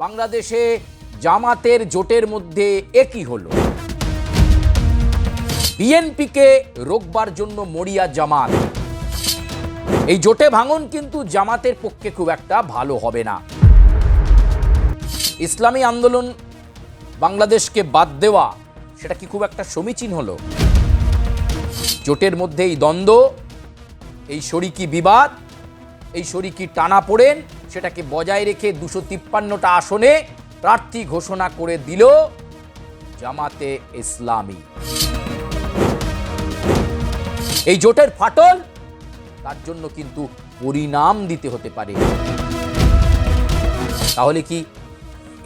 বাংলাদেশে জামাতের জোটের মধ্যে একই হলো। বিএনপিকে রোকবার জন্য মরিয়া জামাত। এই জোটে ভাঙন কিন্তু জামাতের পক্ষে খুব একটা ভালো হবে না। ইসলামী আন্দোলন বাংলাদেশকে বাদ দেওয়া সেটা কি খুব একটা সমীচীন হলো? জোটের মধ্যে এই দ্বন্দ্ব, এই শরিকি বিবাদ, এই শরিকি টানাপোড়েন সেটাকে বজায় রেখে 253টা আসনে প্রার্থী ঘোষণা করে দিল জামাতে ইসলামী। এই জোটের ফাটল তার জন্য কিন্তু পরিণাম দিতে হতে পারে। তাহলে কি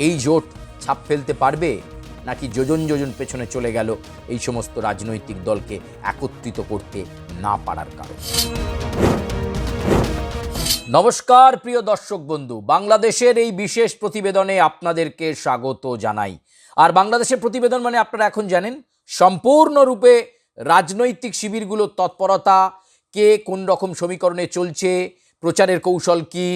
এই জোট ছাপ ফেলতে পারবে, নাকি যোজন যোজন পেছনে চলে গেল এই সমস্ত রাজনৈতিক দলকে একত্রিত করতে না পারার কারণ? নমস্কার প্রিয় দর্শক বন্ধু, বাংলাদেশের এই বিশেষ প্রতিবেদনে আপনাদেরকে স্বাগত জানাই। আর বাংলাদেশের প্রতিবেদন মানে আপনারা এখন জানেন সম্পূর্ণরূপে রাজনৈতিক শিবিরগুলোর তৎপরতা, কে কোন রকম সমীকরণে চলছে, প্রচারের কৌশল কি,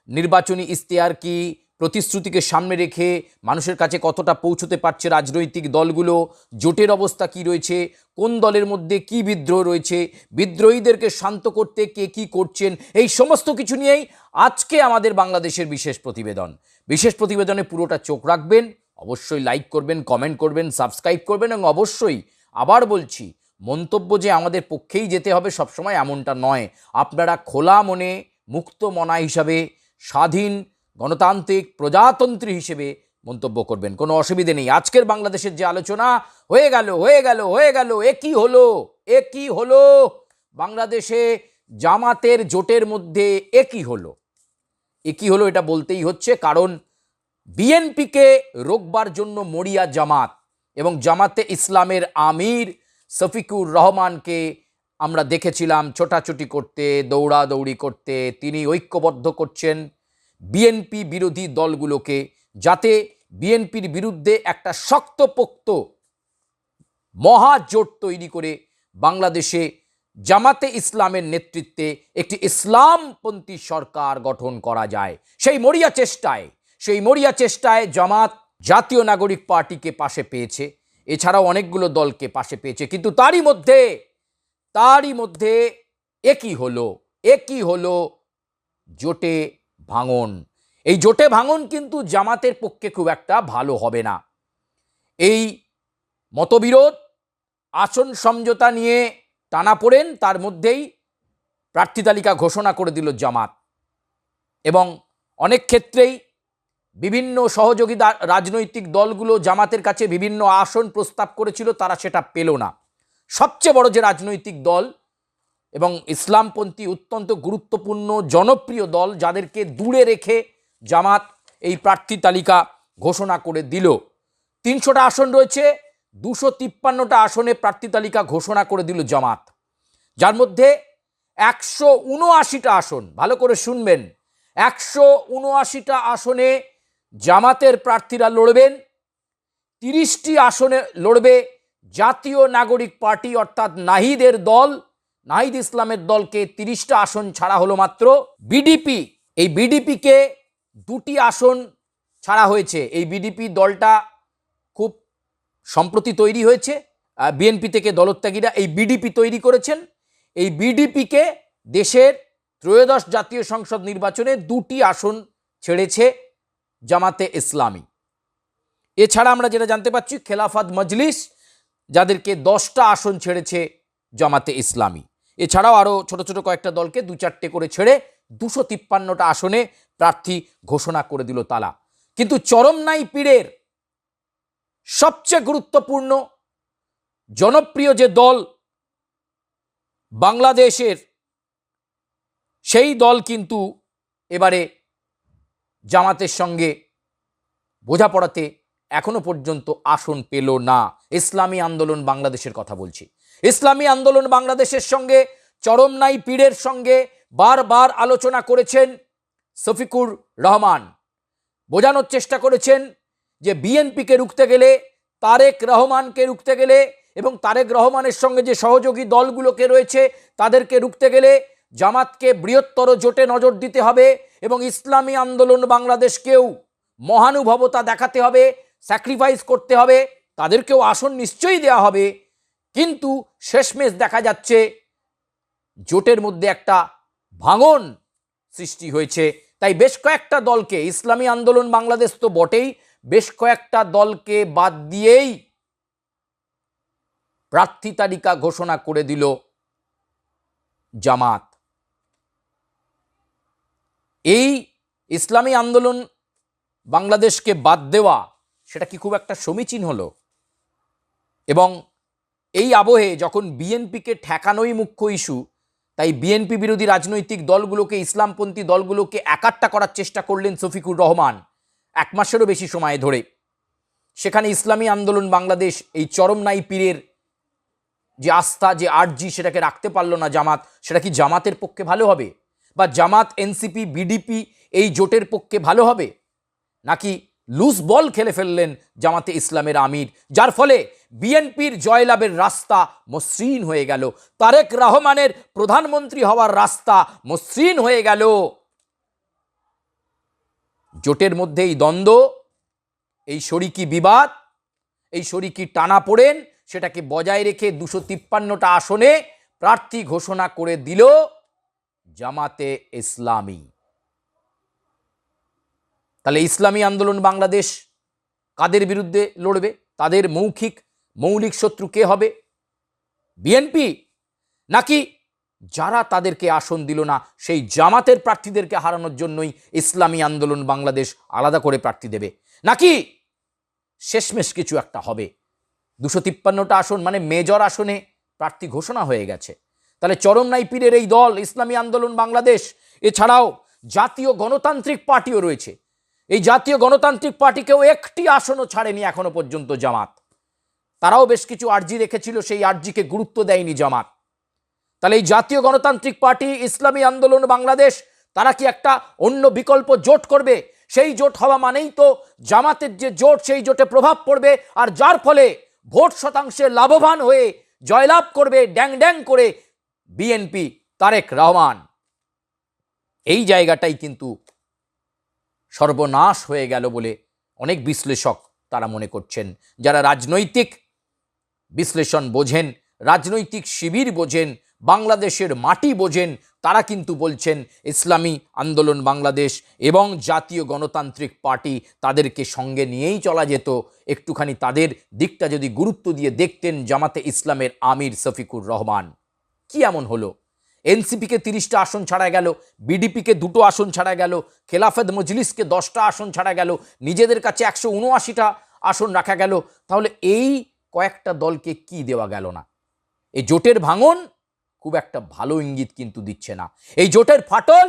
নির্বাচনী ইশতেহার কি, প্রতিশ্রুতিকে সামনে রেখে মানুষের কাছে কতটা পৌঁছতে পারছে রাজনৈতিক দলগুলো, জোটের অবস্থা কি রয়েছে, কোন দলের মধ্যে কি বিদ্রোহ রয়েছে, বিদ্রোহীদেরকে শান্ত করতে কে কি করছেন, এই সমস্ত কিছু নিয়েই আজকে আমাদের বাংলাদেশের বিশেষ প্রতিবেদন। বিশেষ প্রতিবেদনে পুরোটা চোখ রাখবেন, অবশ্যই লাইক করবেন, কমেন্ট করবেন, সাবস্ক্রাইব করবেন এবং অবশ্যই আবার বলছি, মন্তব্য যে আমাদের পক্ষেই যেতে হবে সবসময় এমনটা নয়। আপনারা খোলা মনে, মুক্ত মনা হিসাবে, স্বাধীন গণতান্ত্রিক প্রজাতন্ত্রী হিসেবে মন্তব্য করবেন, কোনো অসুবিধে নেই। আজকের বাংলাদেশের যে আলোচনা হয়ে গেল একই হলো বাংলাদেশে জামাতের জোটের মধ্যে একই হলো এটা বলতেই হচ্ছে, কারণ বিএনপিকে রোকবার জন্য মরিয়া জামাত এবং জামাতে ইসলামের আমির শফিকুর রহমানকে আমরা দেখেছিলাম ছোটাছুটি করতে, দৌড়াদৌড়ি করতে। তিনি ঐক্যবদ্ধ করছেন বিএনপি বিরোধী দলগুলোকে, যাতে বিএনপির বিরুদ্ধে একটা শক্তপোক্ত মহাজোট তৈরি করে বাংলাদেশে জামাতে ইসলামের নেতৃত্বে একটি ইসলামপন্থী সরকার গঠন করা যায়। সেই মরিয়া চেষ্টায় জামাত জাতীয় নাগরিক পার্টিকে পাশে পেয়েছে, এছাড়াও অনেকগুলো দলকে পাশে পেয়েছে, কিন্তু তারই মধ্যে একই হলো জোটে ভাঙন। এই জোটে ভাঙন কিন্তু জামাতের পক্ষে খুব একটা ভালো হবে না। এই মতবিরোধ, আসন সমঝোতা নিয়ে টানাপোড়েন, তার মধ্যেই প্রার্থী তালিকা ঘোষণা করে দিল জামাত এবং অনেক ক্ষেত্রেই বিভিন্ন সহযোগী রাজনৈতিক দলগুলো জামাতের কাছে বিভিন্ন আসন প্রস্তাব করেছিল, তারা সেটা পেল না। সবচেয়ে বড় যে রাজনৈতিক দল এবং ইসলামপন্থী অত্যন্ত গুরুত্বপূর্ণ জনপ্রিয় দল, যাদেরকে দূরে রেখে জামাত এই প্রার্থী তালিকা ঘোষণা করে দিল। 300টা আসন রয়েছে, 253টা আসনে প্রার্থী তালিকা ঘোষণা করে দিল জামাত, যার মধ্যে 179টা আসন, ভালো করে শুনবেন, 179টা আসনে জামাতের প্রার্থীরা লড়বেন। 30টি আসনে লড়বে জাতীয় নাগরিক পার্টি অর্থাৎ নাহিদের দল, নাহিদ ইসলামের দলকে 30টা আসন ছাড়া হলো মাত্র। বিডিপি, এই বিডিপিকে 2টি আসন ছাড়া হয়েছে। এই বিডিপি দলটা খুব সম্প্রতি তৈরি হয়েছে, বিএনপি থেকে দলত্যাগীরা এই বিডিপি তৈরি করেছেন। এই বিডিপিকে দেশের ত্রয়োদশ জাতীয় সংসদ নির্বাচনে 2টি আসন ছেড়েছে জামাতে ইসলামী। এছাড়া আমরা যেটা জানতে পারছি, খেলাফত মজলিস, যাদেরকে 10টা আসন ছেড়েছে জামাতে ইসলামী। এছাড়াও আরও ছোট ছোট কয়েকটা দলকে 2-4টে করে ছেড়ে 253টা আসনে প্রার্থী ঘোষণা করে দিল তারা। কিন্তু চরমনাই পীরের সবচেয়ে গুরুত্বপূর্ণ জনপ্রিয় যে দল বাংলাদেশের, সেই দল কিন্তু এবারে জামাতের সঙ্গে বোঝাপড়াতে এখনো পর্যন্ত আসন পেল না। ইসলামী আন্দোলন বাংলাদেশের কথা বলছি। ইসলামী আন্দোলন বাংলাদেশের সঙ্গে চরমনাই পীরের সঙ্গে বারবার আলোচনা করেছেন শফিকুর রহমান, বোঝানোর চেষ্টা করেছেন যে বিএনপিকে রুখতে গেলে, তারেক রহমানকে রুখতে গেলে এবং তারেক রহমানের সঙ্গে যে সহযোগী দলগুলোকে রয়েছে তাদেরকে রুখতে গেলে জামাতকে বৃহত্তর জোটে নজর দিতে হবে এবং ইসলামী আন্দোলন বাংলাদেশকেও মহানুভবতা দেখাতে হবে, স্যাক্রিফাইস করতে হবে, তাদেরকেও আসন নিশ্চয়ই দেওয়া হবে। কিন্তু শেষমেশ দেখা যাচ্ছে জোটের মধ্যে একটা ভাঙন সৃষ্টি হয়েছে। তাই বেশ কয়েকটা দলকে, ইসলামী আন্দোলন বাংলাদেশ তো বটেই, বেশ কয়েকটা দলকে বাদ দিয়েই প্রার্থী তালিকা ঘোষণা করে দিল জামাত। এই ইসলামী আন্দোলন বাংলাদেশকে বাদ দেওয়া, সেটা কি খুব একটা সমীচীন হলো? এবং এই আবহে যখন বিএনপিকে ঠেকানোই মুখ্য ইস্যু, তাই বিএনপি বিরোধী রাজনৈতিক দলগুলোকে, ইসলামপন্থী দলগুলোকে একাট্টা করার চেষ্টা করলেন শফিকুর রহমান 1 মাসেরও বেশি সময় ধরে। সেখানে ইসলামী আন্দোলন বাংলাদেশ এই চরমনাই পীরের যে আস্থা, যে আর্জি, সেটাকে রাখতে পারল না জামাত। সেটা কি জামাতের পক্ষে ভালো হবে? বা জামাত, এনসিপি, বিডিপি এই জোটের পক্ষে ভালো হবে? নাকি লুজ বল খেলে ফেললেন জামাতে ইসলামের আমির, যার ফলে বিএনপির জয়লাভের রাস্তা মসৃণ হয়ে গেল, তারেক রহমানের প্রধানমন্ত্রী হওয়ার রাস্তা মসৃণ হয়ে গেল। জোটের মধ্যে এই দ্বন্দ্ব, এই শরিকি বিবাদ, এই শরিকি টানাপোড়েন, সেটাকে বজায় রেখে 253টা আসনে প্রার্থী ঘোষণা করে দিল জামাতে ইসলামী। তাহলে ইসলামী আন্দোলন বাংলাদেশ কাদের বিরুদ্ধে লড়বে? তাদের মৌলিক শত্রু কে হবে? বিএনপি? নাকি যারা তাদেরকে আসন দিল না সেই জামাতের প্রার্থীদেরকে হারানোর জন্যই ইসলামী আন্দোলন বাংলাদেশ আলাদা করে প্রার্থী দেবে? নাকি শেষমেশ কিছু একটা হবে? 253টা আসন মানে মেজর আসনে প্রার্থী ঘোষণা হয়ে গেছে। তাহলে চরমনাই পীরের এই দল ইসলামী আন্দোলন বাংলাদেশ, এছাড়াও জাতীয় গণতান্ত্রিক পার্টিও রয়েছে। এই জাতীয় গণতান্ত্রিক পার্টিকেও একটি আসনও ছাড়েনি এখনো পর্যন্ত জামাত। তারাও বেশ কিছু আর্জি রেখেছিল, সেই আর্জিকে গুরুত্ব দেয়নি জামাত। তাহলে এই জাতীয় গণতান্ত্রিক পার্টি, ইসলামী আন্দোলন বাংলাদেশ, তারা কি একটা অন্য বিকল্প জোট করবে? সেই জোট হওয়া মানেই তো জামাতের যে জোট, সেই জোটে প্রভাব পড়বে, আর যার ফলে ভোট শতাংশে লাভবান হয়ে জয়লাভ করবে ড্যাং ড্যাং করে বিএনপি, তারেক রহমান। এই জায়গাটাই কিন্তু সর্বনাশ হয়ে গেল বলে অনেক বিশ্লেষক তারা মনে করছেন। যারা রাজনৈতিক বিশ্লেষণ বোঝেন, রাজনৈতিক শিবির বোঝেন, বাংলাদেশের মাটি বোঝেন, তারা কিন্তু বলছেন ইসলামী আন্দোলন বাংলাদেশ এবং জাতীয় গণতান্ত্রিক পার্টি, তাদেরকে সঙ্গে নিয়েই চলা যেত। একটুখানি তাদের দিকটা যদি গুরুত্ব দিয়ে দেখতেন জামাতে ইসলামের আমির শফিকুর রহমান। কি এমন হলো? এনসিপিকে 30টা আসন ছাড়া গেল, বিডিপিকে 2টো আসন ছাড়া গেল, খেলাফত মজলিসকে 10টা আসন ছাড়া গেল, নিজেদের কাছে 179টা আসন রাখা গেল। তাহলে এই কয়েকটা দলকে কি দেওয়া গেল না? এই জোটের ভাঙন খুব একটা ভালো ইঙ্গিত কিন্তু দিচ্ছে না। এই জোটের ফাটল,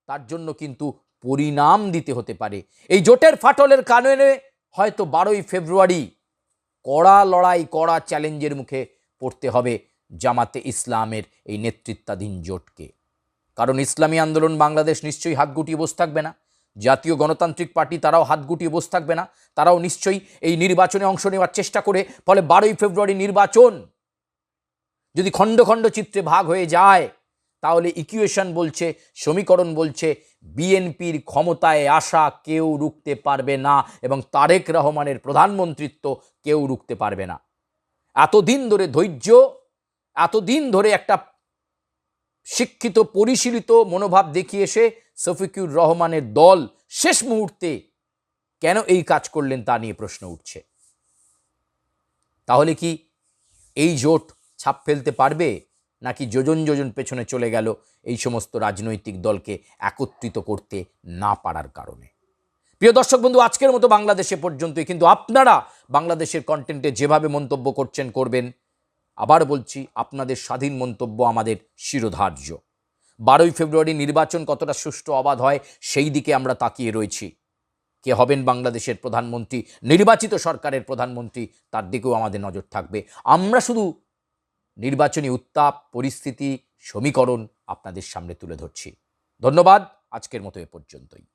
তার জন্য কিন্তু পরিণাম দিতে হতে পারে। এই জোটের ফাটলের কারণে হয়তো 12ই ফেব্রুয়ারি কড়া লড়াই, কড়া চ্যালেঞ্জের মুখে পড়তে হবে জামাতে ইসলামের এই নেতৃত্বাধীন জোটকে। কারণ ইসলামী আন্দোলন বাংলাদেশ নিশ্চয়ই হাত গুটিয়ে বসে থাকবে না, জাতীয় গণতান্ত্রিক পার্টি তারাও হাত গুটিয়ে বসে থাকবে না। তারাও নিশ্চয়ই এই নির্বাচনে অংশ নেওয়ার চেষ্টা করে, ফলে 12ই ফেব্রুয়ারি নির্বাচন যদি খণ্ড খণ্ড চিত্রে ভাগ হয়ে যায়, তাহলে ইকুয়েশন বলছে, সমীকরণ বলছে, বিএনপির ক্ষমতায় আসা কেউ রুখতে পারবে না এবং তারেক রহমানের প্রধানমন্ত্রিত্ব কেউ রুখতে পারবে না। এতদিন ধরে ধৈর্য, এতদিন ধরে একটা শিক্ষিত পরিশীলিত মনোভাব দেখিয়ে এসে শফিকুর রহমানের দল শেষ মুহূর্তে কেন এই কাজ করলেন তা নিয়ে প্রশ্ন উঠছে। তাহলে কি এই জোট ছাপ ফেলতে পারবে, নাকি যোজন যোজন পেছনে চলে গেল এই সমস্ত রাজনৈতিক দলকে একত্রিত করতে না পারার কারণে? প্রিয় দর্শক বন্ধু, আজকের মতো বাংলাদেশে পর্যন্তই। কিন্তু আপনারা বাংলাদেশের কন্টেন্টে যেভাবে মন্তব্য করছেন করবেন। আবার বলছি, আপনাদের স্বাধীন মন্তব্য আমাদের শিরোধার্য। 12ই ফেব্রুয়ারি নির্বাচন কতটা সুষ্ঠু অবাধ হয় সেই দিকে আমরা তাকিয়ে রয়েছি। কে হবেন বাংলাদেশের প্রধানমন্ত্রী, নির্বাচিত সরকারের প্রধানমন্ত্রী, তার দিকেও আমাদের নজর থাকবে। আমরা শুধু নির্বাচনী উত্তাপ, পরিস্থিতি, সমীকরণ আপনাদের সামনে তুলে ধরছি। ধন্যবাদ, আজকের মতো এ পর্যন্তই।